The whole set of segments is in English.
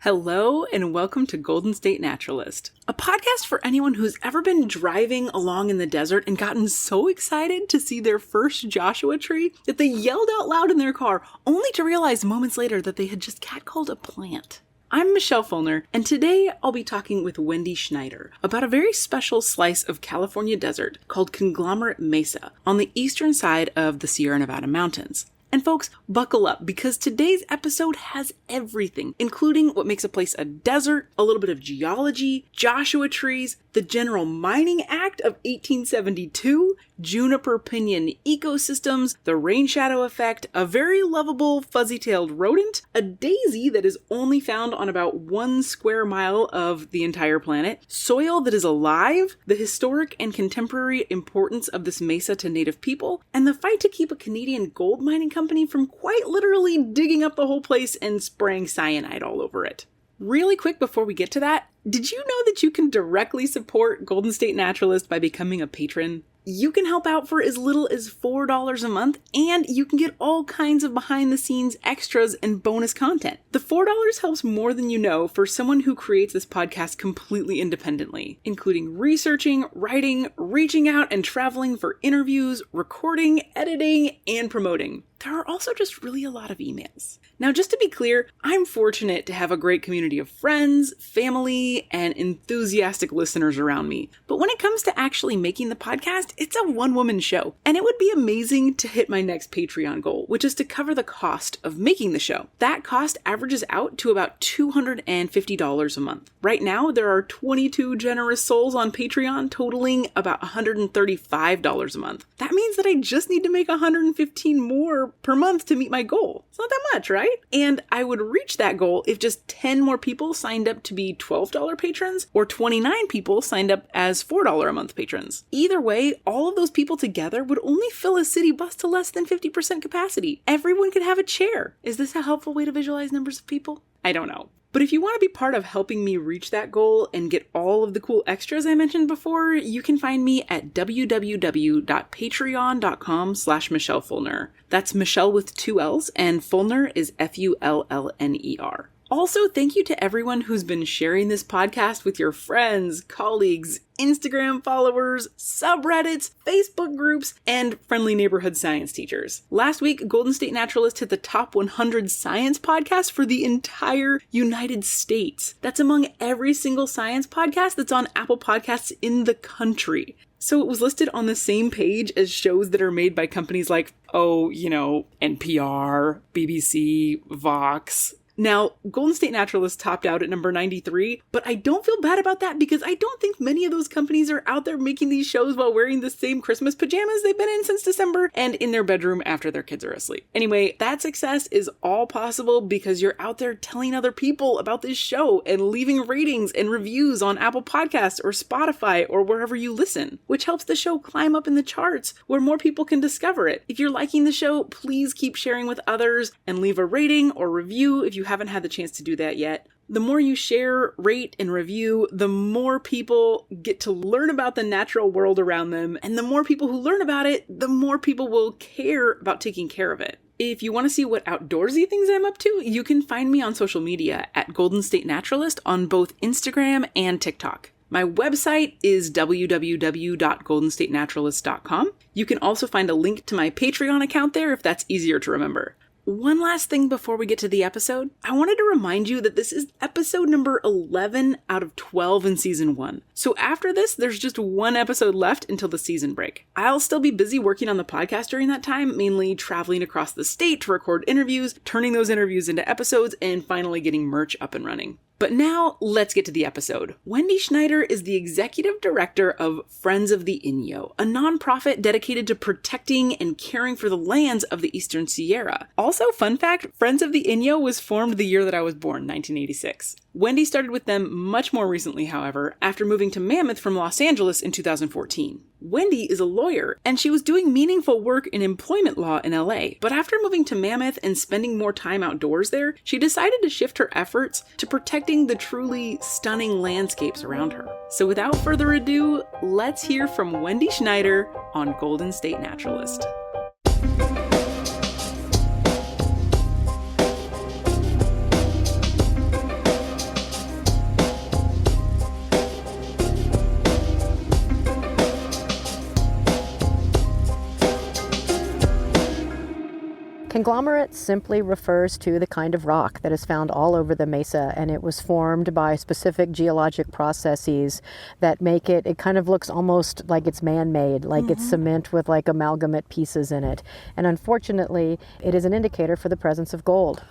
Hello and welcome to Golden State Naturalist, a podcast for anyone who's ever been driving along in the desert and gotten so excited to see their first Joshua tree that they yelled out loud in their car, only to realize moments later that they had just catcalled a plant. I'm Michelle Fulner, and today I'll be talking with Wendy Scheider about a very special slice of California desert called Conglomerate Mesa on the eastern side of the Sierra Nevada mountains. And folks, buckle up, because today's episode has everything, including what makes a place a desert, a little bit of geology, Joshua trees, the General Mining Act of 1872, juniper pinyon ecosystems, the rain shadow effect, a very lovable fuzzy-tailed rodent, a daisy that is only found on about 1 square mile of the entire planet, soil that is alive, the historic and contemporary importance of this mesa to native people, and the fight to keep a Canadian gold mining company from quite literally digging up the whole place and spraying cyanide all over it. Really quick before we get to that, did you know that you can directly support Golden State Naturalist by becoming a patron? You can help out for as little as $4 a month, and you can get all kinds of behind-the-scenes extras and bonus content. The $4 helps more than you know for someone who creates this podcast completely independently, including researching, writing, reaching out, and traveling for interviews, recording, editing, and promoting. There are also just really a lot of emails. Now, just to be clear, I'm fortunate to have a great community of friends, family, and enthusiastic listeners around me. But when it comes to actually making the podcast, it's a one-woman show. And it would be amazing to hit my next Patreon goal, which is to cover the cost of making the show. That cost averages out to about $250 a month. Right now, there are 22 generous souls on Patreon, totaling about $135 a month. That means that I just need to make 115 more per month to meet my goal. It's not that much, right? And I would reach that goal if just 10 more people signed up to be $12 patrons, or 29 people signed up as $4 a month patrons. Either way, all of those people together would only fill a city bus to less than 50% capacity. Everyone could have a chair. Is this a helpful way to visualize numbers of people? I don't know. But if you want to be part of helping me reach that goal and get all of the cool extras I mentioned before, you can find me at www.patreon.com/Michelle Fulner. That's Michelle with 2 L's, and Fulner is Fullner. Also, thank you to everyone who's been sharing this podcast with your friends, colleagues, Instagram followers, subreddits, Facebook groups, and friendly neighborhood science teachers. Last week, Golden State Naturalist hit the top 100 science podcasts for the entire United States. That's among every single science podcast that's on Apple Podcasts in the country. So it was listed on the same page as shows that are made by companies like, NPR, BBC, Vox. Now, Golden State Naturalist topped out at number 93, but I don't feel bad about that because I don't think many of those companies are out there making these shows while wearing the same Christmas pajamas they've been in since December and in their bedroom after their kids are asleep. Anyway, that success is all possible because you're out there telling other people about this show and leaving ratings and reviews on Apple Podcasts or Spotify or wherever you listen, which helps the show climb up in the charts where more people can discover it. If you're liking the show, please keep sharing with others and leave a rating or review if you haven't had the chance to do that yet. The more you share, rate, and review, the more people get to learn about the natural world around them, and the more people who learn about it, the more people will care about taking care of it. If you want to see what outdoorsy things I'm up to, you can find me on social media at Golden State Naturalist on both Instagram and TikTok. My website is www.goldenstatenaturalist.com. You can also find a link to my Patreon account there if that's easier to remember. One last thing before we get to the episode. I wanted to remind you that this is episode number 11 out of 12 in season 1. So after this, there's just one episode left until the season break. I'll still be busy working on the podcast during that time, mainly traveling across the state to record interviews, turning those interviews into episodes, and finally getting merch up and running. But now, let's get to the episode. Wendy Scheider is the executive director of Friends of the Inyo, a nonprofit dedicated to protecting and caring for the lands of the Eastern Sierra. Also, fun fact, Friends of the Inyo was formed the year that I was born, 1986. Wendy started with them much more recently, however, after moving to Mammoth from Los Angeles in 2014. Wendy is a lawyer, and she was doing meaningful work in employment law in LA. But after moving to Mammoth and spending more time outdoors there, she decided to shift her efforts to protecting the truly stunning landscapes around her. So without further ado, let's hear from Wendy Scheider on Golden State Naturalist. Conglomerate simply refers to the kind of rock that is found all over the mesa, and it was formed by specific geologic processes that make it kind of looks almost like it's man-made, like it's cement with like amalgamate pieces in it. And unfortunately, it is an indicator for the presence of gold.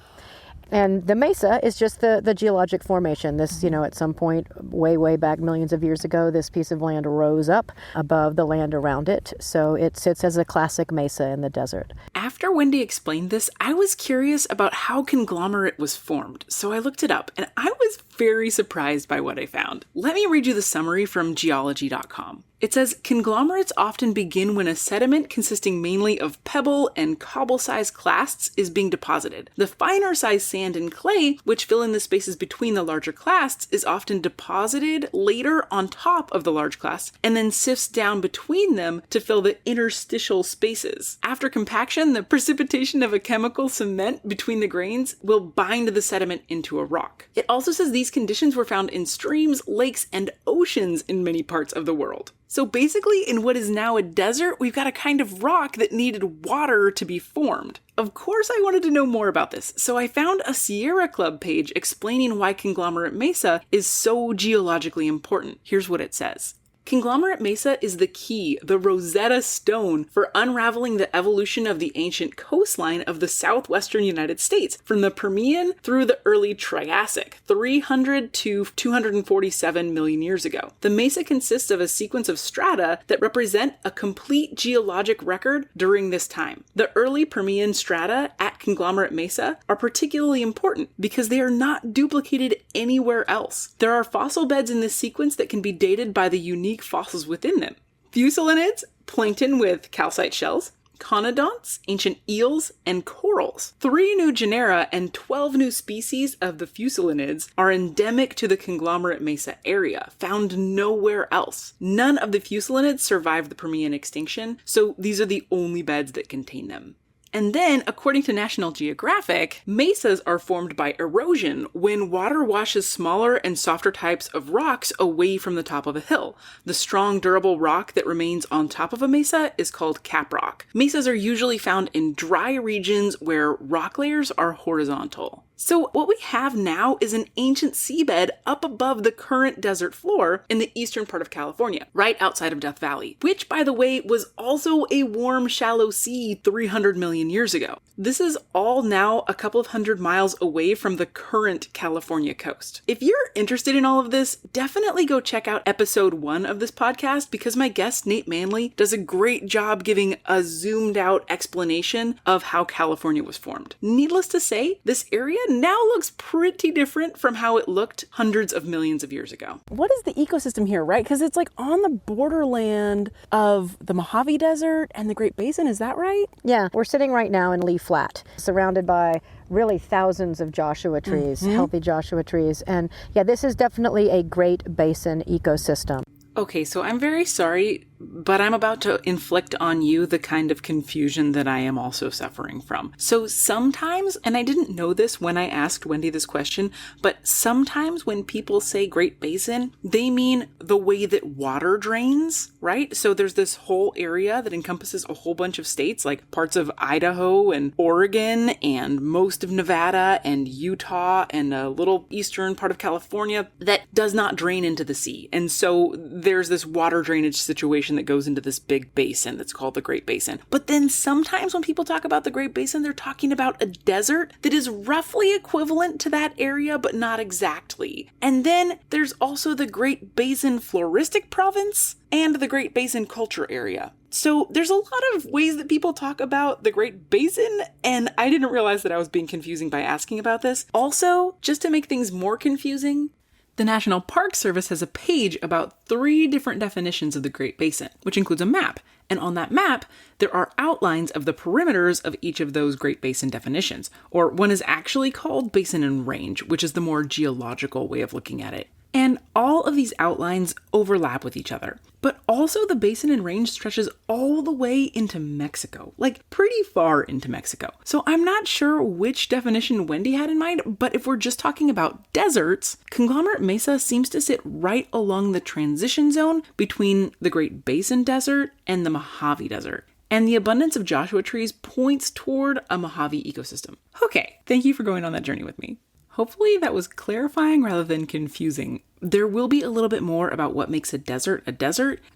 And the mesa is just the geologic formation. This, at some point way back millions of years ago, this piece of land rose up above the land around it. So it sits as a classic mesa in the desert. After Wendy explained this, I was curious about how conglomerate was formed. So I looked it up, and I was very surprised by what I found. Let me read you the summary from geology.com. It says, conglomerates often begin when a sediment consisting mainly of pebble and cobble-sized clasts is being deposited. The finer-sized sand and clay, which fill in the spaces between the larger clasts, is often deposited later on top of the large clasts and then sifts down between them to fill the interstitial spaces. After compaction, the precipitation of a chemical cement between the grains will bind the sediment into a rock. It also says these conditions were found in streams, lakes, and oceans in many parts of the world. So basically, in what is now a desert, we've got a kind of rock that needed water to be formed. Of course, I wanted to know more about this, so I found a Sierra Club page explaining why Conglomerate Mesa is so geologically important. Here's what it says. Conglomerate Mesa is the key, the Rosetta Stone, for unraveling the evolution of the ancient coastline of the southwestern United States, from the Permian through the early Triassic, 300 to 247 million years ago. The mesa consists of a sequence of strata that represent a complete geologic record during this time. The early Permian strata at Conglomerate Mesa are particularly important because they are not duplicated anywhere else. There are fossil beds in this sequence that can be dated by the unique fossils within them. Fuselids, plankton with calcite shells, conodonts, ancient eels, and corals. 3 new genera and 12 new species of the fuselids are endemic to the Conglomerate Mesa area, found nowhere else. None of the fuselids survived the Permian extinction, so these are the only beds that contain them. And then, according to National Geographic, mesas are formed by erosion when water washes smaller and softer types of rocks away from the top of a hill. The strong, durable rock that remains on top of a mesa is called caprock. Mesas are usually found in dry regions where rock layers are horizontal. So what we have now is an ancient seabed up above the current desert floor in the eastern part of California, right outside of Death Valley, which, by the way, was also a warm, shallow sea 300 million years ago. This is all now a couple of hundred miles away from the current California coast. If you're interested in all of this, definitely go check out episode 1 of this podcast because my guest, Nate Manley, does a great job giving a zoomed out explanation of how California was formed. Needless to say, this area now looks pretty different from how it looked hundreds of millions of years ago. What is the ecosystem here, right? Because it's like on the borderland of the Mojave Desert and the Great Basin, is that right? Yeah, we're sitting right now in Lee Flat, surrounded by really thousands of Joshua trees, healthy Joshua trees. And yeah, this is definitely a Great Basin ecosystem. Okay, so I'm very sorry, but I'm about to inflict on you the kind of confusion that I am also suffering from. So sometimes, and I didn't know this when I asked Wendy this question, but sometimes when people say Great Basin, they mean the way that water drains, right? So there's this whole area that encompasses a whole bunch of states, like parts of Idaho and Oregon and most of Nevada and Utah and a little eastern part of California that does not drain into the sea. And so there's this water drainage situation that goes into this big basin that's called the Great Basin. But then sometimes when people talk about the Great Basin, they're talking about a desert that is roughly equivalent to that area, but not exactly. And then there's also the Great Basin Floristic Province and the Great Basin Culture Area. So there's a lot of ways that people talk about the Great Basin, and I didn't realize that I was being confusing by asking about this. Also, just to make things more confusing, the National Park Service has a page about 3 different definitions of the Great Basin, which includes a map. And on that map, there are outlines of the perimeters of each of those Great Basin definitions. Or one is actually called Basin and Range, which is the more geological way of looking at it. And all of these outlines overlap with each other. But also the Basin and Range stretches all the way into Mexico, like pretty far into Mexico. So I'm not sure which definition Wendy had in mind, but if we're just talking about deserts, Conglomerate Mesa seems to sit right along the transition zone between the Great Basin Desert and the Mojave Desert. and the abundance of Joshua trees points toward a Mojave ecosystem. Okay, thank you for going on that journey with me. Hopefully that was clarifying rather than confusing. There will be a little bit more about what makes a desert,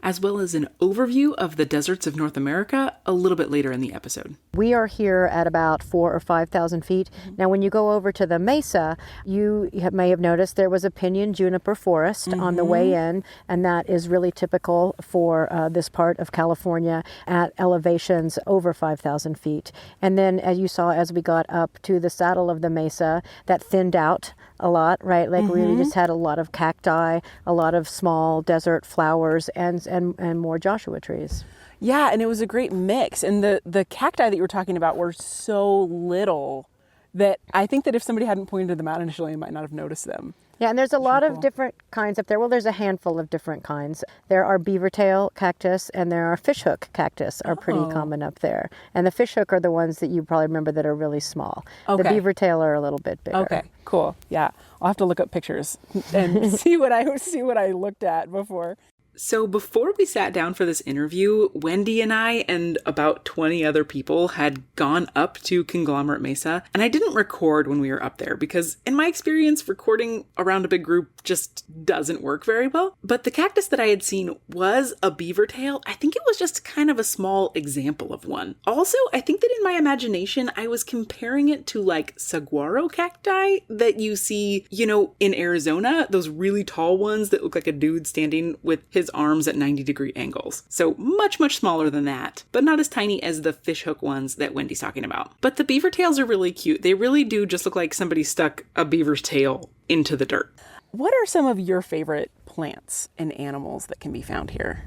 as well as an overview of the deserts of North America a little bit later in the episode. We are here at about 4,000 or 5,000 feet. Now, when you go over to the mesa, you may have noticed there was a pinyon juniper forest on the way in, and that is really typical for this part of California at elevations over 5,000 feet. And then, as you saw, as we got up to the saddle of the mesa, that thinned out a lot, right? Like we just had a lot of cacti, a lot of small desert flowers, and more Joshua trees. Yeah, and it was a great mix. And the cacti that you were talking about were so little that I think that if somebody hadn't pointed them out initially, I might not have noticed them. Yeah, and there's a lot of different kinds up there. Well, there's a handful of different kinds. There are beavertail cactus and there are fishhook cactus are pretty common up there. And the fishhook are the ones that you probably remember that are really small. Okay. The beavertail are a little bit bigger. Okay, cool. Yeah, I'll have to look up pictures and see what I looked at before. So before we sat down for this interview, Wendy and I and about 20 other people had gone up to Conglomerate Mesa, and I didn't record when we were up there because in my experience, recording around a big group just doesn't work very well. But the cactus that I had seen was a beaver tail. I think it was just kind of a small example of one. Also, I think that in my imagination, I was comparing it to like saguaro cacti that you see, in Arizona, those really tall ones that look like a dude standing with his arms at 90-degree angles. So much, much smaller than that, but not as tiny as the fishhook ones that Wendy's talking about. But the beaver tails are really cute. They really do just look like somebody stuck a beaver's tail into the dirt. What are some of your favorite plants and animals that can be found here?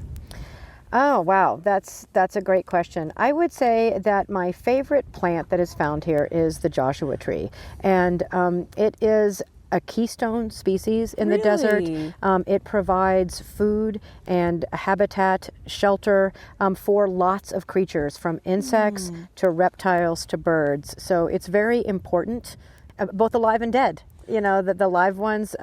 Oh, wow. That's a great question. I would say that my favorite plant that is found here is the Joshua tree. And it is a keystone species in the desert. It provides food and habitat, shelter for lots of creatures, from insects to reptiles to birds. So it's very important, both alive and dead. The live ones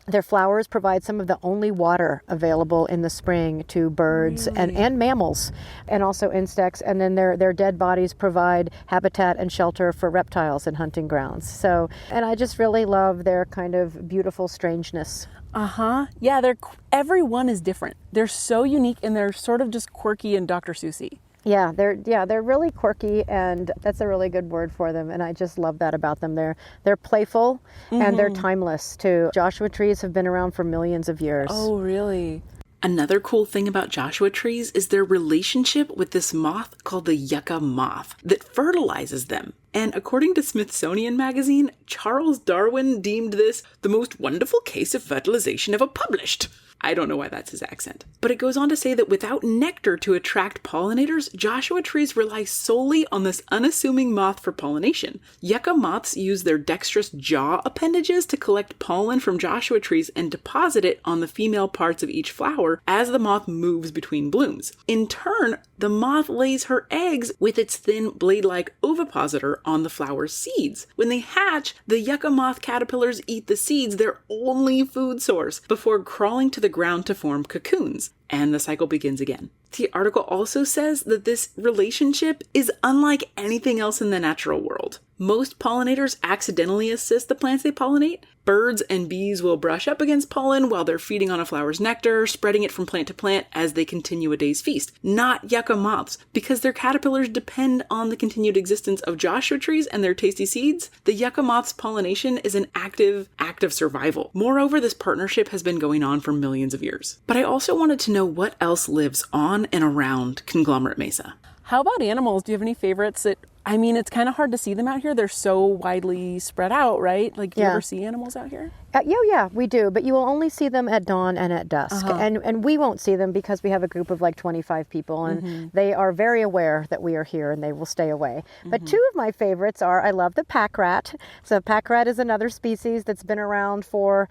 their flowers provide some of the only water available in the spring to birds and mammals, and also insects. And then their dead bodies provide habitat and shelter for reptiles and hunting grounds. So, and I just really love their kind of beautiful strangeness. Yeah, every one is different. They're so unique and they're sort of just quirky and Dr. Seussy. Yeah, they're really quirky, and that's a really good word for them. And I just love that about them. They're playful and they're timeless too. Joshua trees have been around for millions of years. Oh, really? Another cool thing about Joshua trees is their relationship with this moth called the yucca moth that fertilizes them. And according to Smithsonian Magazine, Charles Darwin deemed this the most wonderful case of fertilization ever published. I don't know why that's his accent. But it goes on to say that without nectar to attract pollinators, Joshua trees rely solely on this unassuming moth for pollination. Yucca moths use their dexterous jaw appendages to collect pollen from Joshua trees and deposit it on the female parts of each flower as the moth moves between blooms. In turn, the moth lays her eggs with its thin blade-like ovipositor on the flower's seeds. When they hatch, the yucca moth caterpillars eat the seeds, their only food source, before crawling to the ground to form cocoons, and the cycle begins again. The article also says that this relationship is unlike anything else in the natural world. Most pollinators accidentally assist the plants they pollinate. Birds and bees will brush up against pollen while they're feeding on a flower's nectar, spreading it from plant to plant as they continue a day's feast. Not yucca moths, because their caterpillars depend on the continued existence of Joshua trees and their tasty seeds. The yucca moth's pollination is an active act of survival. Moreover, this partnership has been going on for millions of years. But I also wanted to know what else lives on and around Conglomerate Mesa. How about animals? Do you have any favorites it's kind of hard to see them out here. They're so widely spread out, right? Like, do you ever see animals out here? Yeah, we do, but you will only see them at dawn and at dusk. And we won't see them because we have a group of like 25 people, and they are very aware that we are here and they will stay away. But two of my favorites are, I love the pack rat. So pack rat is another species that's been around for,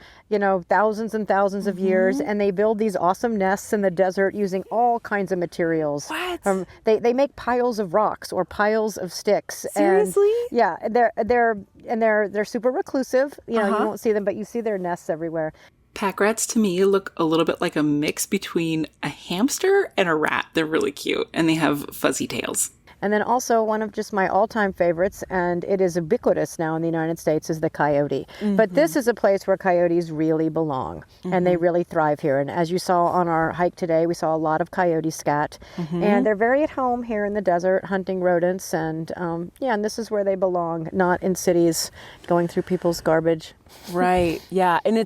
thousands and thousands of years, and they build these awesome nests in the desert using all kinds of materials. What? They make piles of rocks or piles of sticks. Seriously? And, yeah, they're super reclusive. You won't see them, but you see their nests everywhere. Pack rats to me look a little bit like a mix between a hamster and a rat. They're really cute, and they have fuzzy tails. And then also one of just my all-time favorites, and it is ubiquitous now in the United States, is the coyote. But this is a place where coyotes really belong, and they really thrive here. And as you saw on our hike today, we saw a lot of coyote scat, and they're very at home here in the desert, hunting rodents, and and this is where they belong, not in cities going through people's garbage. Right. Yeah. And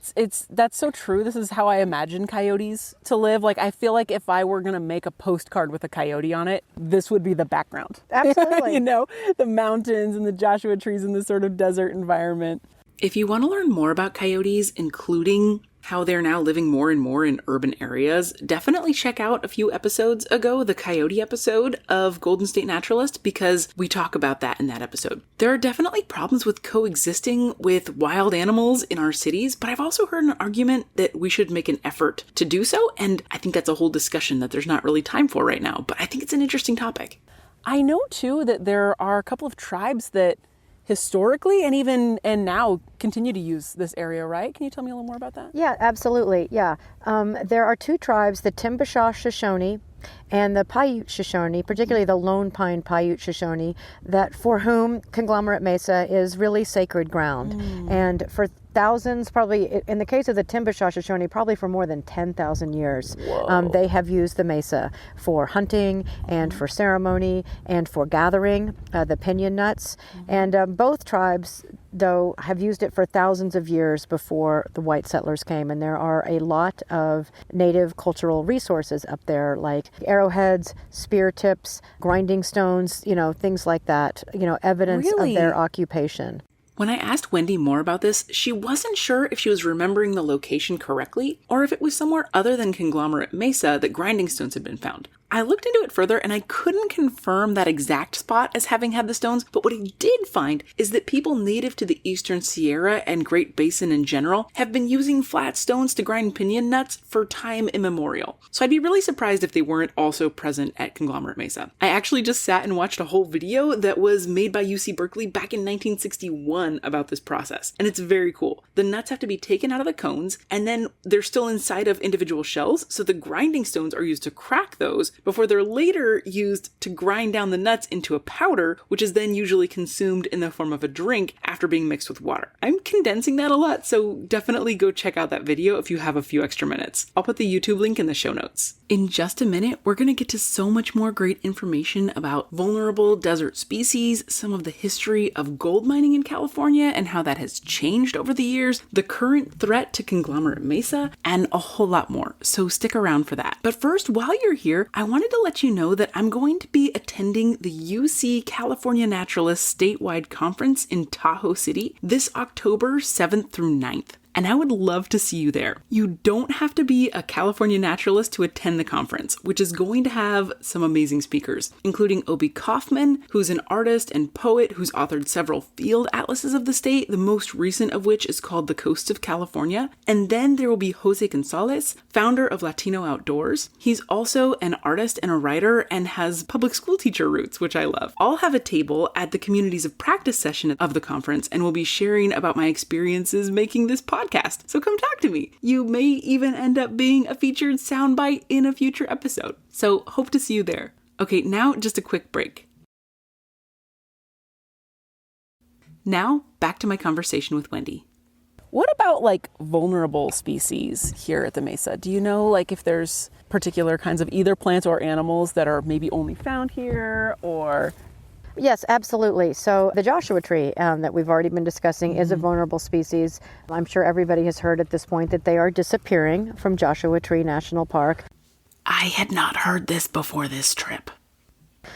that's so true. This is how I imagine coyotes to live. Like, I feel like if I were going to make a postcard with a coyote on it, this would be the background. Absolutely. You know, the mountains and the Joshua trees in this sort of desert environment. If you want to learn more about coyotes, including how they're now living more and more in urban areas, definitely check out a few episodes ago, the coyote episode of Golden State Naturalist, because we talk about that in that episode. There are definitely problems with coexisting with wild animals in our cities, but I've also heard an argument that we should make an effort to do so, and I think that's a whole discussion that there's not really time for right now, but I think it's an interesting topic. I know, too, that there are a couple of tribes that historically and now continue to use this area, right? Can you tell me a little more about that? Yeah, absolutely. Yeah. There are two tribes, the Timbishaw Shoshone and the Paiute Shoshone, particularly the Lone Pine Paiute Shoshone, that for whom Conglomerate Mesa is really sacred ground. And for thousands, probably in the case of the Timbishaw Shoshone, probably for more than 10,000 years, they have used the mesa for hunting and for ceremony and for gathering the pinyon nuts. And both tribes, though, have used it for thousands of years before the white settlers came. And there are a lot of native cultural resources up there, like arrowheads, spear tips, grinding stones, things like that, evidence of their occupation. When I asked Wendy more about this, she wasn't sure if she was remembering the location correctly or if it was somewhere other than Conglomerate Mesa that grinding stones had been found. I looked into it further and I couldn't confirm that exact spot as having had the stones, but what I did find is that people native to the Eastern Sierra and Great Basin in general have been using flat stones to grind pinyon nuts for time immemorial. So I'd be really surprised if they weren't also present at Conglomerate Mesa. I actually just sat and watched a whole video that was made by UC Berkeley back in 1961 about this process, and it's very cool. The nuts have to be taken out of the cones, and then they're still inside of individual shells, so the grinding stones are used to crack those before they're later used to grind down the nuts into a powder, which is then usually consumed in the form of a drink after being mixed with water. I'm condensing that a lot, so definitely go check out that video if you have a few extra minutes. I'll put the YouTube link in the show notes. In just a minute, we're going to get to so much more great information about vulnerable desert species, some of the history of gold mining in California and how that has changed over the years, the current threat to Conglomerate Mesa, and a whole lot more. So stick around for that. But first, while you're here, I wanted to let you know that I'm going to be attending the UC California Naturalist statewide conference in Tahoe City this October 7th through 9th. And I would love to see you there. You don't have to be a California naturalist to attend the conference, which is going to have some amazing speakers, including Obi Kaufman, who's an artist and poet who's authored several field atlases of the state, the most recent of which is called The Coast of California. And then there will be Jose Gonzalez, founder of Latino Outdoors. He's also an artist and a writer and has public school teacher roots, which I love. I'll have a table at the Communities of Practice session of the conference and will be sharing about my experiences making this podcast. So come talk to me. You may even end up being a featured soundbite in a future episode. So hope to see you there. Okay, now just a quick break. Now back to my conversation with Wendy. What about vulnerable species here at the Mesa? Do you know if there's particular kinds of either plants or animals that are maybe only found here or... Yes, absolutely. So the Joshua tree that we've already been discussing is a vulnerable species. I'm sure everybody has heard at this point that they are disappearing from Joshua Tree National Park. I had not heard this before this trip.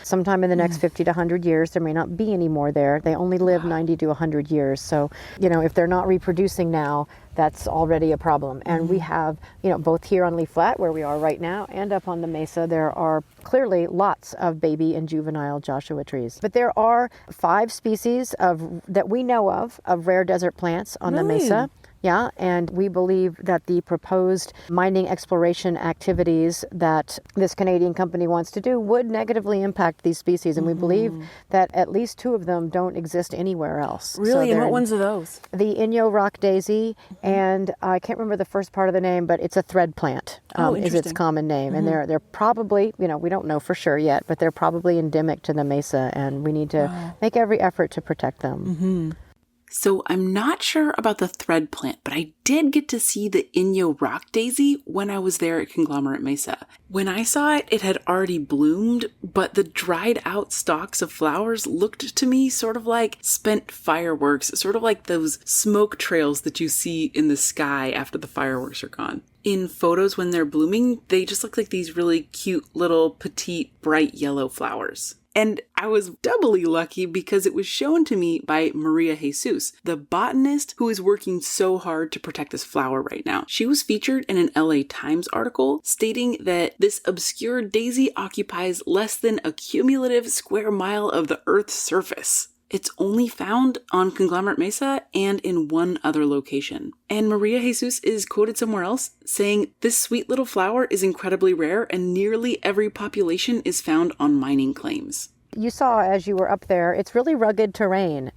Sometime in the next 50 to 100 years, there may not be any more there. They only live 90 to 100 years. So, if they're not reproducing now, that's already a problem. And we have, both here on Leaf Flat, where we are right now, and up on the Mesa, there are clearly lots of baby and juvenile Joshua trees. But there are 5 species that we know of rare desert plants on the Mesa. Yeah, and we believe that the proposed mining exploration activities that this Canadian company wants to do would negatively impact these species. And we believe that at least 2 of them don't exist anywhere else. Really? And what ones are those? The Inyo rock daisy, and I can't remember the first part of the name, but it's a thread plant is its common name. And they're probably, we don't know for sure yet, but they're probably endemic to the mesa, and we need to make every effort to protect them. So I'm not sure about the thread plant, but I did get to see the Inyo rock daisy when I was there at Conglomerate Mesa. When I saw it, it had already bloomed, but the dried out stalks of flowers looked to me sort of like spent fireworks, sort of like those smoke trails that you see in the sky after the fireworks are gone. In photos when they're blooming, they just look like these really cute little petite bright yellow flowers. And I was doubly lucky because it was shown to me by Maria Jesus, the botanist who is working so hard to protect this flower right now. She was featured in an LA Times article stating that this obscure daisy occupies less than a cumulative square mile of the Earth's surface. It's only found on Conglomerate Mesa and in one other location. And Maria Jesus is quoted somewhere else saying, "This sweet little flower is incredibly rare and nearly every population is found on mining claims." You saw as you were up there, it's really rugged terrain,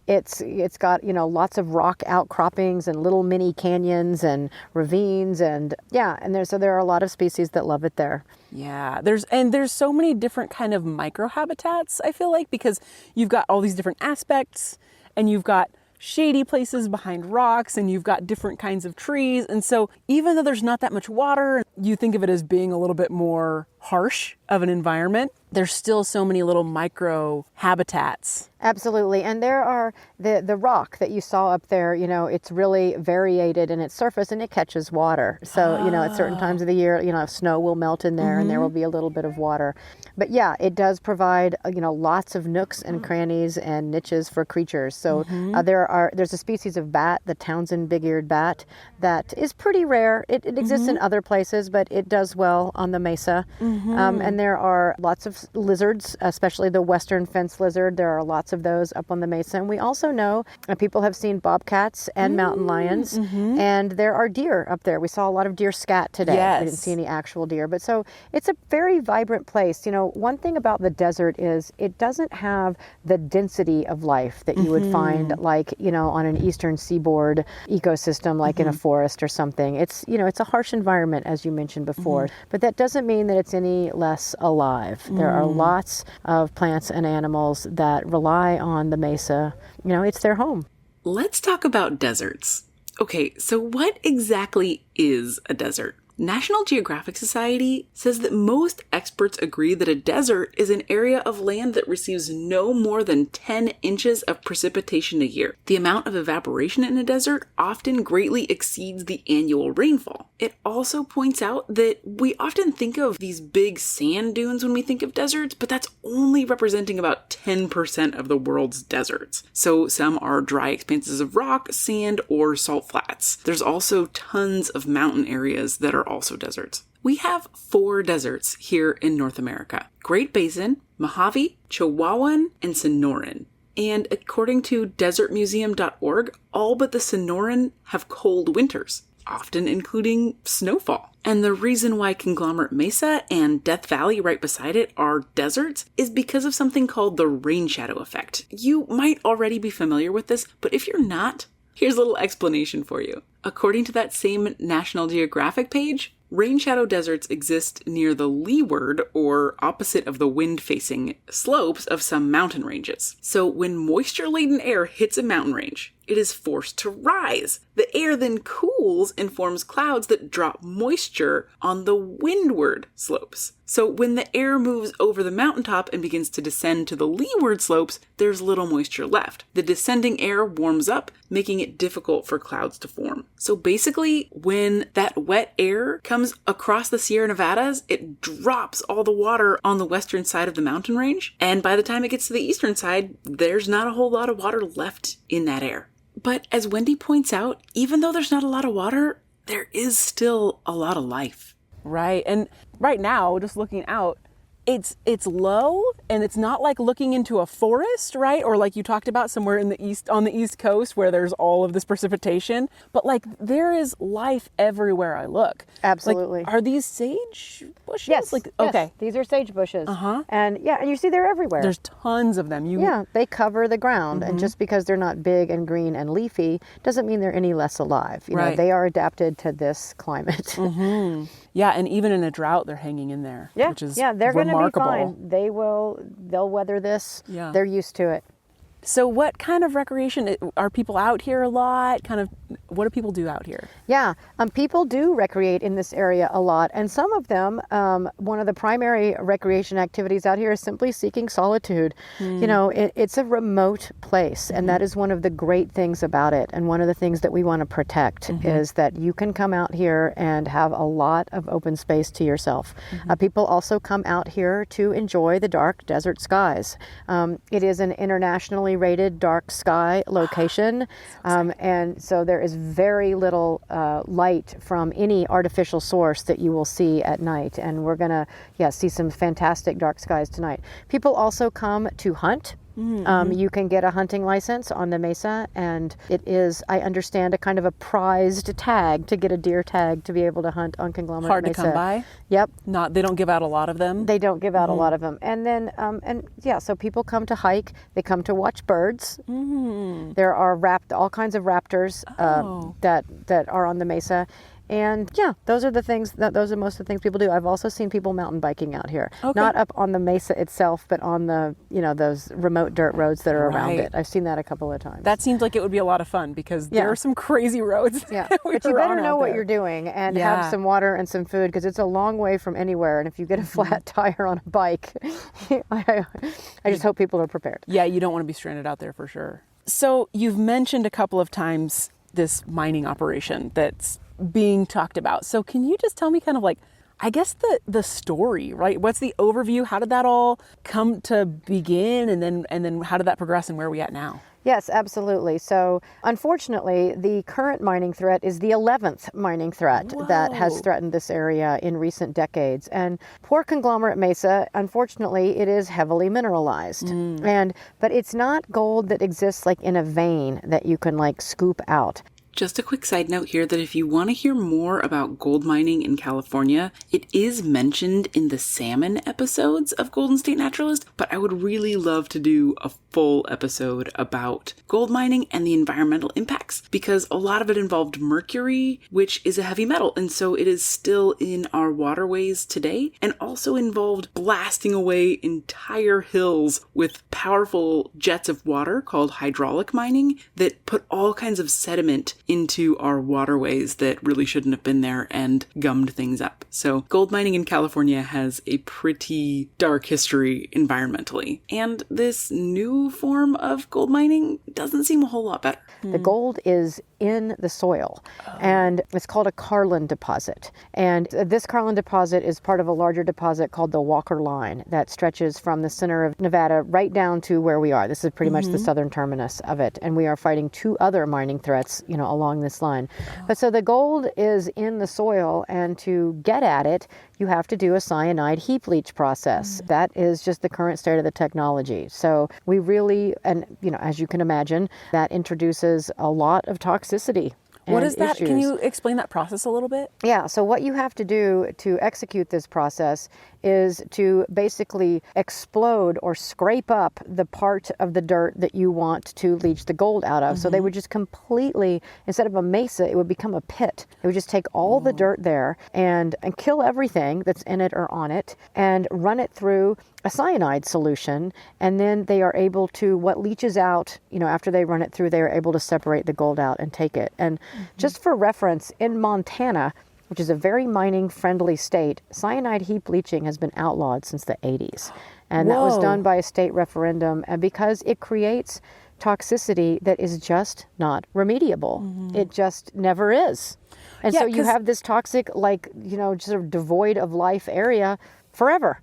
It's got, lots of rock outcroppings and little mini canyons and ravines and there are a lot of species that love it there. Yeah, there's so many different kind of microhabitats, I feel like, because you've got all these different aspects and you've got shady places behind rocks and you've got different kinds of trees. And so even though there's not that much water, you think of it as being a little bit more harsh of an environment, there's still so many little micro habitats. Absolutely. And there are the rock that you saw up there, it's really variated in its surface and it catches water. So, at certain times of the year, snow will melt in there and there will be a little bit of water. But yeah, it does provide, lots of nooks and crannies and niches for creatures. So there's a species of bat, the Townsend big-eared bat, that is pretty rare. It exists in other places, but it does well on the mesa. And there are lots of lizards, especially the western fence lizard. There are lots of those up on the mesa. And we also know people have seen bobcats and mountain lions, and there are deer up there. We saw a lot of deer scat today. Yes. We didn't see any actual deer. But so it's a very vibrant place. One thing about the desert is it doesn't have the density of life that you would find like, on an eastern seaboard ecosystem, like in a forest or something. It's, it's a harsh environment, as you mentioned before, but that doesn't mean that it's any less alive. There are lots of plants and animals that rely on the mesa. It's their home. Let's talk about deserts. Okay, so what exactly is a desert? National Geographic Society says that most experts agree that a desert is an area of land that receives no more than 10 inches of precipitation a year. The amount of evaporation in a desert often greatly exceeds the annual rainfall. It also points out that we often think of these big sand dunes when we think of deserts, but that's only representing about 10% of the world's deserts. So some are dry expanses of rock, sand, or salt flats. There's also tons of mountain areas that are also deserts. We have 4 deserts here in North America: Great Basin, Mojave, Chihuahuan, and Sonoran. And according to desertmuseum.org, all but the Sonoran have cold winters, often including snowfall. And the reason why Conglomerate Mesa and Death Valley right beside it are deserts is because of something called the rain shadow effect. You might already be familiar with this, but if you're not, here's a little explanation for you. According to that same National Geographic page, rain shadow deserts exist near the leeward, or opposite of the wind-facing, slopes of some mountain ranges. So when moisture-laden air hits a mountain range, it is forced to rise. The air then cools and forms clouds that drop moisture on the windward slopes. So when the air moves over the mountaintop and begins to descend to the leeward slopes, there's little moisture left. The descending air warms up, making it difficult for clouds to form. So basically, when that wet air comes across the Sierra Nevadas, it drops all the water on the western side of the mountain range. And by the time it gets to the eastern side, there's not a whole lot of water left in that air. But as Wendy points out, even though there's not a lot of water, there is still a lot of life. Right. And right now, just looking out, it's low, and it's not like looking into a forest, right? Or like you talked about somewhere in the east, on the East Coast, where there's all of this precipitation. But like there is life everywhere I look. Absolutely. Like, are these sage bushes? Yes. Like, yes. okay. These are sage bushes. Uh-huh. And you see they're everywhere. There's tons of them. Yeah, they cover the ground. And just because they're not big and green and leafy doesn't mean they're any less alive. You know, they are adapted to this climate. Yeah, and even in a drought, they're hanging in there, which is they're going to be remarkable. fine. They'll weather this. Yeah. They're used to it. So what kind of recreation, are people out here a lot? Kind of, what do people do out here? Yeah, people do recreate in this area a lot. And some of them, one of the primary recreation activities out here is simply seeking solitude. You know, it's a remote place. And that is one of the great things about it. And one of the things that we want to protect is that you can come out here and have a lot of open space to yourself. People also come out here to enjoy the dark desert skies. It is an internationally rated dark sky location. And so there is very little light from any artificial source that you will see at night. And we're going to see some fantastic dark skies tonight. People also come to hunt. You can get a hunting license on the Mesa, and it is, I understand, a kind of a prized tag to get a deer tag to be able to hunt on Conglomerate Hard Mesa. to come by? Yep. They don't give out a lot of them? They don't give out a lot of them. And then, so people come to hike. They come to watch birds. There are all kinds of raptors that are on the Mesa. And those are most of the things people do. I've also seen people mountain biking out here, not up on the Mesa itself, but on the, those remote dirt roads that are around it. I've seen that a couple of times. That seems like it would be a lot of fun because there are some crazy roads. Yeah, but you better know what you're doing and have some water and some food, because it's a long way from anywhere. And if you get a flat tire on a bike, I just hope people are prepared. Yeah, you don't want to be stranded out there for sure. So you've mentioned a couple of times this mining operation that's being talked about. So can you just tell me kind of like, I guess the story, right? What's the overview? How did that all come to begin? And then how did that progress, and where are we at now? Yes, absolutely. So unfortunately, the current mining threat is the 11th mining threat that has threatened this area in recent decades. And poor Conglomerate Mesa, unfortunately, it is heavily mineralized. But it's not gold that exists like in a vein that you can like scoop out. Just a quick side note here that if you want to hear more about gold mining in California, it is mentioned in the salmon episodes of Golden State Naturalist, but I would really love to do a full episode about gold mining and the environmental impacts, because a lot of it involved mercury, which is a heavy metal, and so it is still in our waterways today, and also involved blasting away entire hills with powerful jets of water called hydraulic mining that put all kinds of sediment into our waterways that really shouldn't have been there and gummed things up. So gold mining in California has a pretty dark history environmentally. And this new form of gold mining doesn't seem a whole lot better. The gold is in the soil, and it's called a Carlin deposit. And this Carlin deposit is part of a larger deposit called the Walker Line that stretches from the center of Nevada right down to where we are. This is pretty much the southern terminus of it. And we are fighting two other mining threats, along this line. But so the gold is in the soil, and to get at it, you have to do a cyanide heap leach process. That is just the current state of the technology. So we really, and as you can imagine, that introduces a lot of toxicity. What is that? Issues. Can you explain that process a little bit? Yeah, so what you have to do to execute this process is to basically explode or scrape up the part of the dirt that you want to leach the gold out of. So they would just completely, instead of a mesa, it would become a pit. It would just take all the dirt there and kill everything that's in it or on it and run it through a cyanide solution. And then they are able to, what leaches out, after they run it through, they are able to separate the gold out and take it. And just for reference, in Montana, which is a very mining-friendly state, cyanide heap leaching has been outlawed since the 80s. And that was done by a state referendum, and because it creates toxicity that is just not remediable. It just never is. And so you have this toxic, sort of devoid of life area forever.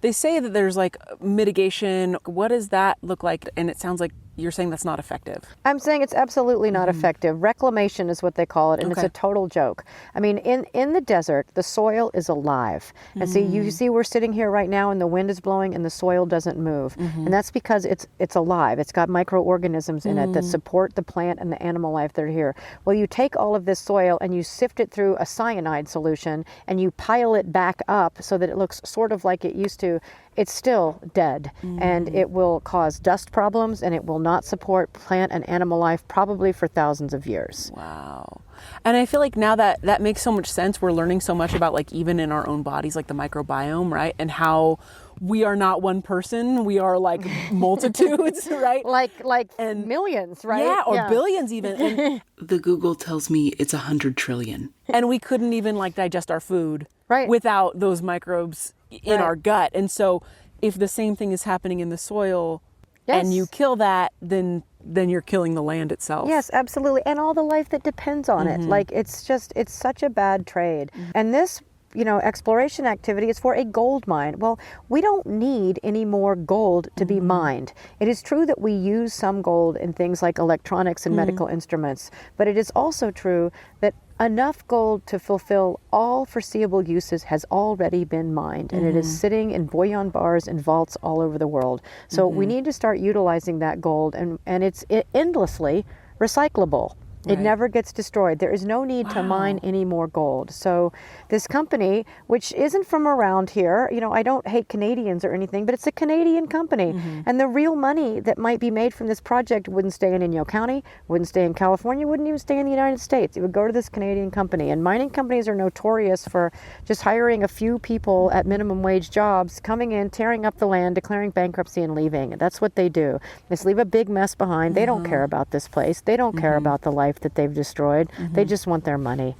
They say that there's like mitigation. What does that look like? And it sounds like you're saying that's not effective. I'm saying it's absolutely not effective. Reclamation is what they call it, and it's a total joke. I mean, in the desert, the soil is alive. And see, you see we're sitting here right now and the wind is blowing and the soil doesn't move. And that's because it's alive. It's got microorganisms in it that support the plant and the animal life that are here. Well, you take all of this soil and you sift it through a cyanide solution and you pile it back up so that it looks sort of like it used to. It's still dead, and it will cause dust problems, and it will not support plant and animal life probably for thousands of years. Wow. And I feel like now that makes so much sense. We're learning so much about like even in our own bodies, like the microbiome, right? And how we are not one person, we are like multitudes, right? Like and millions, right? Yeah, or billions even. And, The Google tells me it's 100 trillion. and we couldn't even like digest our food without those microbes in our gut. And so if the same thing is happening in the soil and you kill that, then you're killing the land itself. Yes, absolutely. And all the life that depends on it. Like it's such a bad trade. And this, exploration activity is for a gold mine. Well, we don't need any more gold to be mined. It is true that we use some gold in things like electronics and medical instruments, but it is also true that enough gold to fulfill all foreseeable uses has already been mined, and it is sitting in bullion bars and vaults all over the world. So we need to start utilizing that gold, and it's endlessly recyclable. It never gets destroyed. There is no need to mine any more gold. So this company, which isn't from around here, I don't hate Canadians or anything, but it's a Canadian company. And the real money that might be made from this project wouldn't stay in Inyo County, wouldn't stay in California, wouldn't even stay in the United States. It would go to this Canadian company. And mining companies are notorious for just hiring a few people at minimum wage jobs, coming in, tearing up the land, declaring bankruptcy, and leaving. That's what they do. Just leave a big mess behind. They don't care about this place. They don't care about the life that they've destroyed. They just want their money.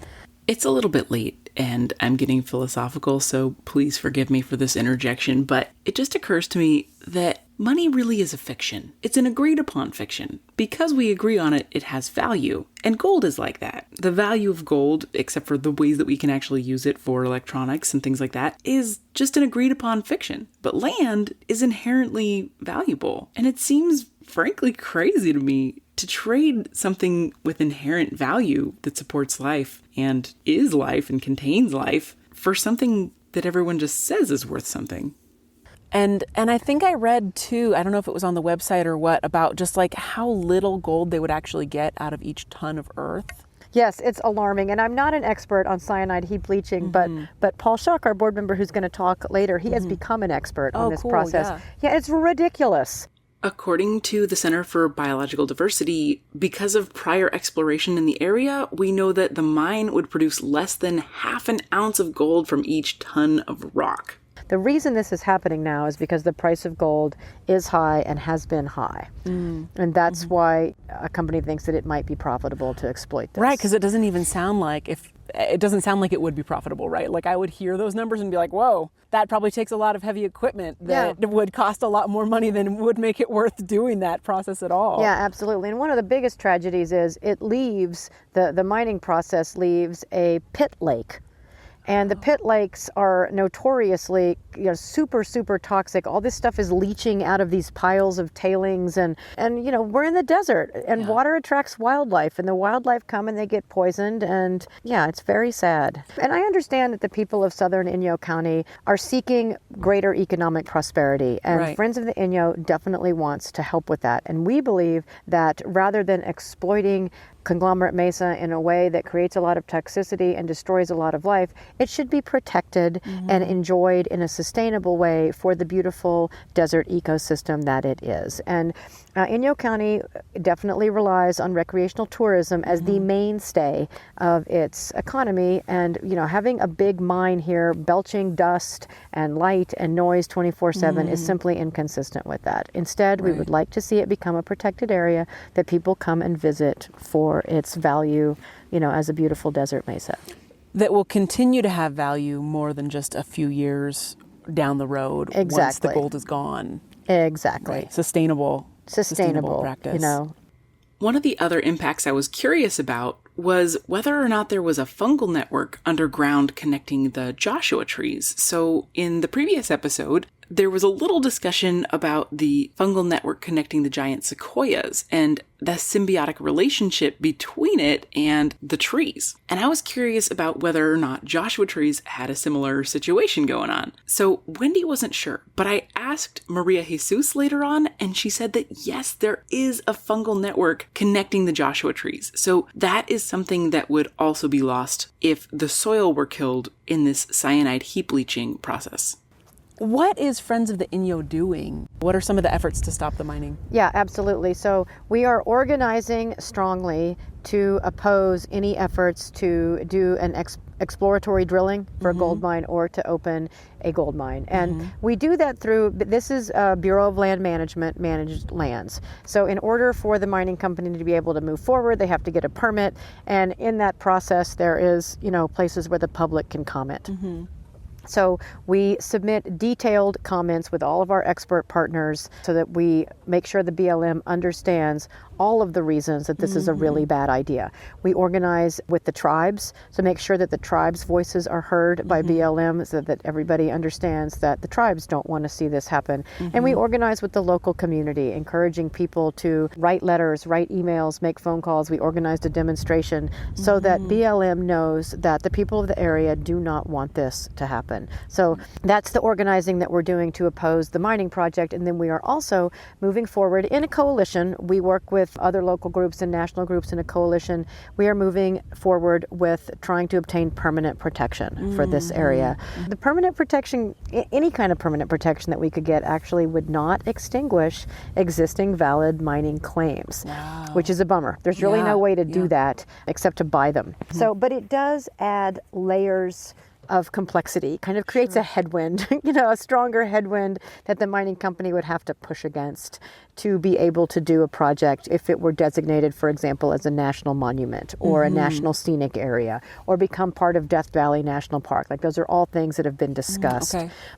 It's a little bit late and I'm getting philosophical, so please forgive me for this interjection, but it just occurs to me that money really is a fiction. It's an agreed upon fiction. Because we agree on it, it has value. And gold is like that. The value of gold, except for the ways that we can actually use it for electronics and things like that, is just an agreed upon fiction. But land is inherently valuable. And it seems frankly crazy to me to trade something with inherent value that supports life and is life and contains life for something that everyone just says is worth something. And I think I read too, I don't know if it was on the website or what, about just like how little gold they would actually get out of each ton of earth. Yes, it's alarming. And I'm not an expert on cyanide heap leaching, but Paul Schuck, our board member who's going to talk later, he has become an expert on this process. Yeah, it's ridiculous. According to the Center for Biological Diversity, because of prior exploration in the area, we know that the mine would produce less than half an ounce of gold from each ton of rock. The reason this is happening now is because the price of gold is high and has been high. And that's why a company thinks that it might be profitable to exploit this. Right, because it doesn't even sound like it would be profitable, right? Like I would hear those numbers and be like, whoa, that probably takes a lot of heavy equipment that would cost a lot more money than would make it worth doing that process at all. Yeah, absolutely. And one of the biggest tragedies is it leaves, the mining process leaves a pit lake. And the pit lakes are notoriously, super, super toxic. All this stuff is leaching out of these piles of tailings. And we're in the desert. And water attracts wildlife. And the wildlife come and they get poisoned. And it's very sad. And I understand that the people of southern Inyo County are seeking greater economic prosperity. And Friends of the Inyo definitely wants to help with that. And we believe that rather than exploiting Conglomerate Mesa in a way that creates a lot of toxicity and destroys a lot of life, it should be protected and enjoyed in a sustainable way for the beautiful desert ecosystem that it is. And Inyo County definitely relies on recreational tourism as the mainstay of its economy. And, having a big mine here belching dust and light and noise 24/7 is simply inconsistent with that. Instead, we would like to see it become a protected area that people come and visit for its value, as a beautiful desert mesa. That will continue to have value more than just a few years down the road once the gold is gone. Exactly. Right. Sustainable Sustainable practice. One of the other impacts I was curious about was whether or not there was a fungal network underground connecting the Joshua trees. So in the previous episode, there was a little discussion about the fungal network connecting the giant sequoias and the symbiotic relationship between it and the trees. And I was curious about whether or not Joshua trees had a similar situation going on. So Wendy wasn't sure, but I asked Maria Jesus later on, and she said that yes, there is a fungal network connecting the Joshua trees. So that is something that would also be lost if the soil were killed in this cyanide heap leaching process. What is Friends of the Inyo doing? What are some of the efforts to stop the mining? Yeah, absolutely. So we are organizing strongly to oppose any efforts to do an exploratory drilling for a gold mine or to open a gold mine. And we do that through, this is Bureau of Land Management managed lands. So in order for the mining company to be able to move forward, they have to get a permit. And in that process, there is, places where the public can comment. So we submit detailed comments with all of our expert partners so that we make sure the BLM understands all of the reasons that this is a really bad idea. We organize with the tribes, so make sure that the tribes' voices are heard by BLM so that everybody understands that the tribes don't want to see this happen. And we organize with the local community, encouraging people to write letters, write emails, make phone calls. We organized a demonstration so that BLM knows that the people of the area do not want this to happen. So that's the organizing that we're doing to oppose the mining project. And then we are also moving forward in a coalition. We work with other local groups and national groups in a coalition. We are moving forward with trying to obtain permanent protection for this area. The permanent protection, any kind of permanent protection that we could get actually would not extinguish existing valid mining claims, which is a bummer. There's really no way to do that except to buy them. So, but it does add layers of complexity, kind of creates a headwind, a stronger headwind that the mining company would have to push against to be able to do a project if it were designated, for example, as a national monument or a national scenic area or become part of Death Valley National Park. Like those are all things that have been discussed.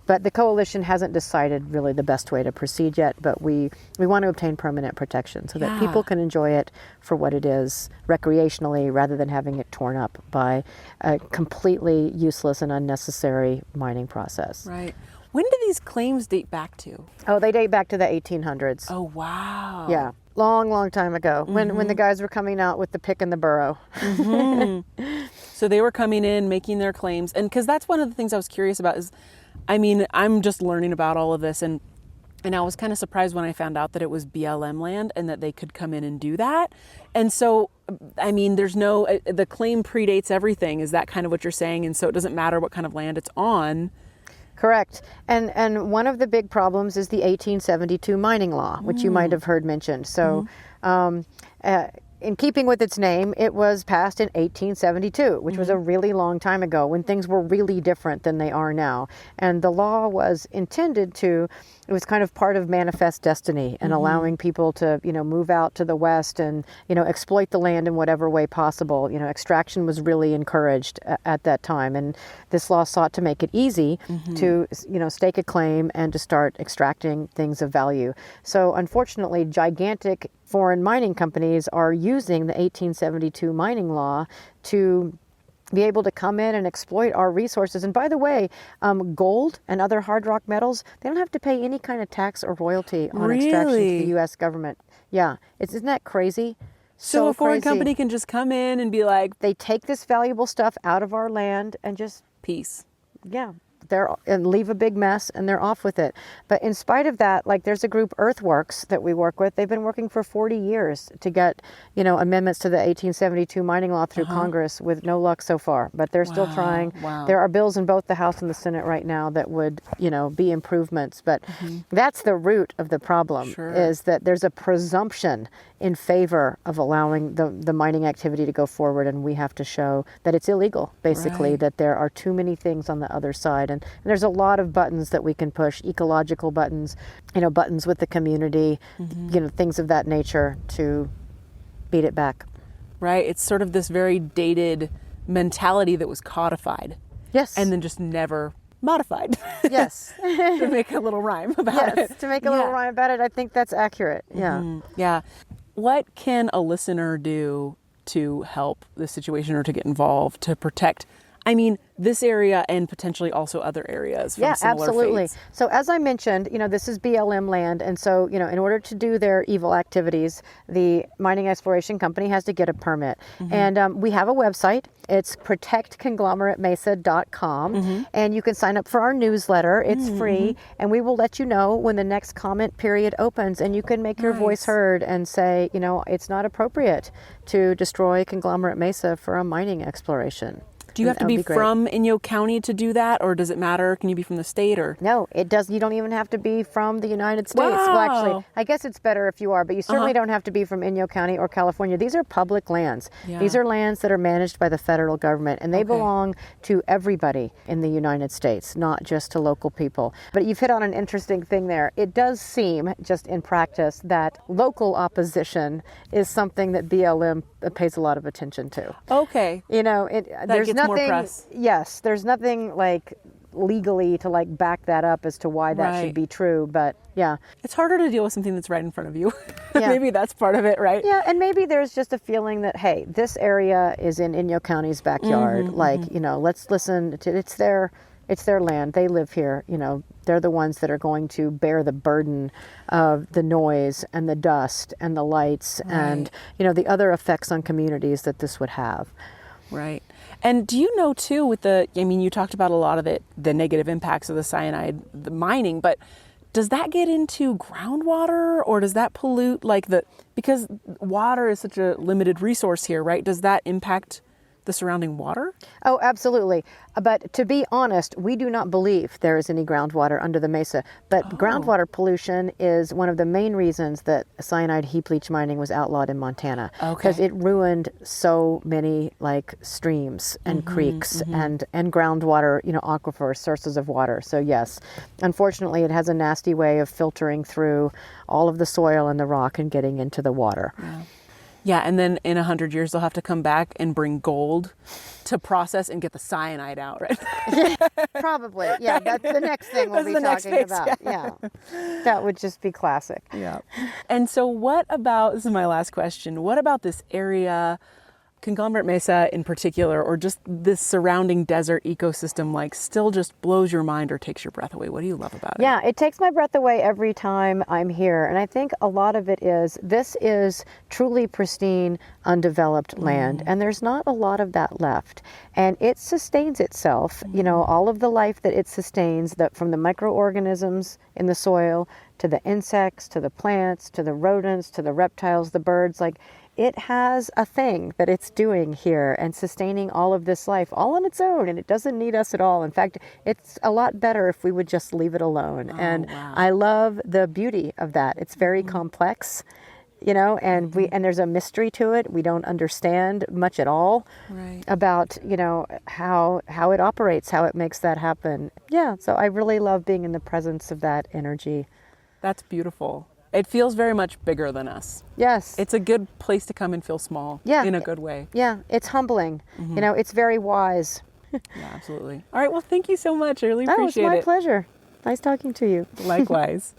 But the coalition hasn't decided really the best way to proceed yet, but we want to obtain permanent protection so that people can enjoy it for what it is recreationally rather than having it torn up by a completely useless and unnecessary mining process. Right. When do these claims date back to? Oh, they date back to the 1800s. Oh, wow. Yeah. Long time ago when the guys were coming out with the pick and the burro. So they were coming in, making their claims. And because that's one of the things I was curious about is, I'm just learning about all of this. And I was kind of surprised when I found out that it was BLM land and that they could come in and do that. And so, there's the claim predates everything. Is that kind of what you're saying? And so it doesn't matter what kind of land it's on. Correct. And one of the big problems is the 1872 mining law, which you might have heard mentioned. So in keeping with its name, it was passed in 1872, which was a really long time ago when things were really different than they are now. And the law was intended to, it was kind of part of manifest destiny and allowing people to, move out to the West and, exploit the land in whatever way possible. Extraction was really encouraged at that time. And this law sought to make it easy to, stake a claim and to start extracting things of value. So unfortunately, gigantic foreign mining companies are using the 1872 mining law to be able to come in and exploit our resources. And by the way, gold and other hard rock metals, they don't have to pay any kind of tax or royalty on extraction to the U.S. government. Yeah, isn't that crazy? So a foreign company can just come in and be like, they take this valuable stuff out of our land and just peace. Yeah. And leave a big mess and they're off with it. But in spite of that, there's a group, Earthworks, that we work with. They've been working for 40 years to get, amendments to the 1872 mining law through Congress with no luck so far. But they're still trying. There are bills in both the House and the Senate right now that would, be improvements. But that's the root of the problem, is that there's a presumption in favor of allowing the mining activity to go forward, and we have to show that it's illegal, basically, that there are too many things on the other side. And there's a lot of buttons that we can push, ecological buttons, buttons with the community, things of that nature to beat it back. Right. It's sort of this very dated mentality that was codified. Yes. And then just never modified. Yes. To make a little rhyme about it. To make a little rhyme about it. I think that's accurate. Yeah. Yeah. What can a listener do to help the situation or to get involved to protect, I mean, this area and potentially also other areas from similar absolutely. fates? So as I mentioned, this is BLM land. And so, in order to do their evil activities, the mining exploration company has to get a permit. And we have a website. It's protectconglomeratemesa.com. And you can sign up for our newsletter. It's free. And we will let you know when the next comment period opens. And you can make your voice heard and say, it's not appropriate to destroy Conglomerate Mesa for a mining exploration. Do you have to be from Inyo County to do that, or does it matter? Can you be from the state, or? No, it does. You don't even have to be from the United States. Wow. Well, actually, I guess it's better if you are, but you certainly don't have to be from Inyo County or California. These are public lands. Yeah. These are lands that are managed by the federal government, and they belong to everybody in the United States, not just to local people. But you've hit on an interesting thing there. It does seem, just in practice, that local opposition is something that BLM pays a lot of attention to. Okay. There's gets nothing. more press. Yes, there's nothing like legally to like back that up as to why that should be true. But yeah, it's harder to deal with something that's right in front of you. Yeah. Maybe that's part of it, right? Yeah, and maybe there's just a feeling that, hey, this area is in Inyo County's backyard. Let's listen to it's their land. They live here. They're the ones that are going to bear the burden of the noise and the dust and the lights and the other effects on communities that this would have. Right. And do you know too you talked about a lot of the negative impacts of the cyanide, the mining, but does that get into groundwater, or does that pollute because water is such a limited resource here, right? Does that impact the surrounding water? Oh, absolutely. But to be honest, we do not believe there is any groundwater under the mesa. But groundwater pollution is one of the main reasons that cyanide heap leach mining was outlawed in Montana. Because it ruined so many streams and creeks and groundwater, aquifer sources of water. So yes, unfortunately, it has a nasty way of filtering through all of the soil and the rock and getting into the water. Yeah. Yeah, and then in 100 years, they'll have to come back and bring gold to process and get the cyanide out, right? Probably. Yeah, that's the next thing we'll be talking about. Yeah. That would just be classic. Yeah. And so this is my last question, what about this area, Conglomerate Mesa in particular, or just this surrounding desert ecosystem, still just blows your mind or takes your breath away? What do you love about it? Yeah, it takes my breath away every time I'm here. And I think a lot of it is, this is truly pristine, undeveloped land. And there's not a lot of that left. And it sustains itself, all of the life that it sustains, from the microorganisms in the soil, to the insects, to the plants, to the rodents, to the reptiles, the birds, it has a thing that it's doing here and sustaining all of this life all on its own, and it doesn't need us at all. In fact, it's a lot better if we would just leave it alone. I love the beauty of that. It's very complex, and there's a mystery to it. We don't understand much at all about, how it operates, how it makes that happen. Yeah, so I really love being in the presence of that energy. That's beautiful. It feels very much bigger than us. Yes. It's a good place to come and feel small in a good way. Yeah, it's humbling. It's very wise. Yeah, absolutely. All right, well, thank you so much. I really appreciate it. It's my pleasure. Nice talking to you. Likewise.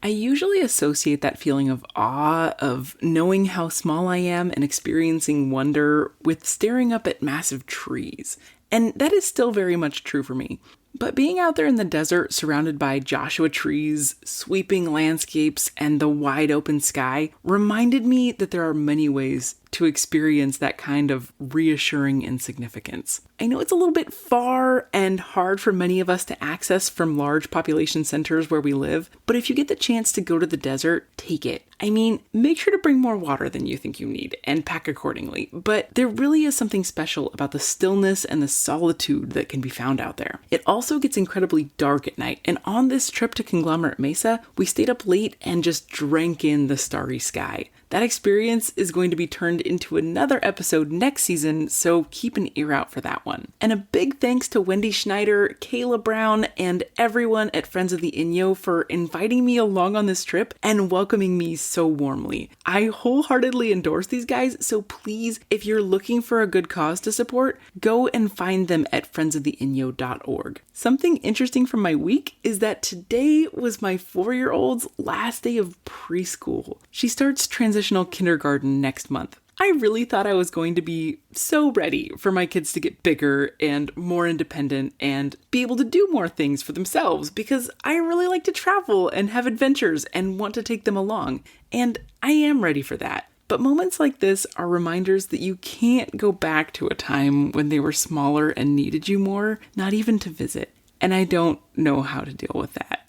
I usually associate that feeling of awe, of knowing how small I am and experiencing wonder, with staring up at massive trees. And that is still very much true for me. But being out there in the desert, surrounded by Joshua trees, sweeping landscapes, and the wide open sky, reminded me that there are many ways to experience that kind of reassuring insignificance. I know it's a little bit far and hard for many of us to access from large population centers where we live, but if you get the chance to go to the desert, take it. I mean, make sure to bring more water than you think you need and pack accordingly, but there really is something special about the stillness and the solitude that can be found out there. It also gets incredibly dark at night, and on this trip to Conglomerate Mesa, we stayed up late and just drank in the starry sky. That experience is going to be turned into another episode next season, so keep an ear out for that one. And a big thanks to Wendy Scheider, Kayla Brown, and everyone at Friends of the Inyo for inviting me along on this trip and welcoming me so warmly. I wholeheartedly endorse these guys, so please, if you're looking for a good cause to support, go and find them at friendsoftheinyo.org. Something interesting from my week is that today was my 4-year-old's last day of preschool. She starts transitional kindergarten next month. I really thought I was going to be so ready for my kids to get bigger and more independent and be able to do more things for themselves because I really like to travel and have adventures and want to take them along. And I am ready for that. But moments like this are reminders that you can't go back to a time when they were smaller and needed you more, not even to visit. And I don't know how to deal with that.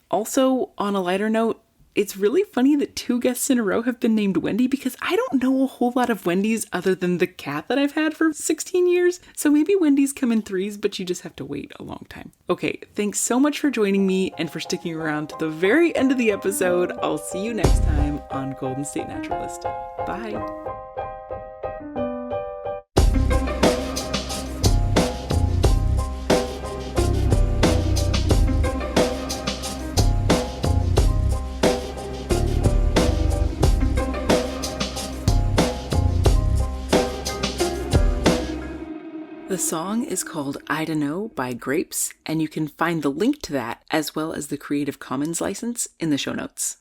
Also, on a lighter note, it's really funny that 2 guests in a row have been named Wendy because I don't know a whole lot of Wendy's other than the cat that I've had for 16 years. So maybe Wendy's come in 3s, but you just have to wait a long time. Okay, thanks so much for joining me and for sticking around to the very end of the episode. I'll see you next time on Golden State Naturalist. Bye. The song is called I Dunno by Grapes, and you can find the link to that as well as the Creative Commons license in the show notes.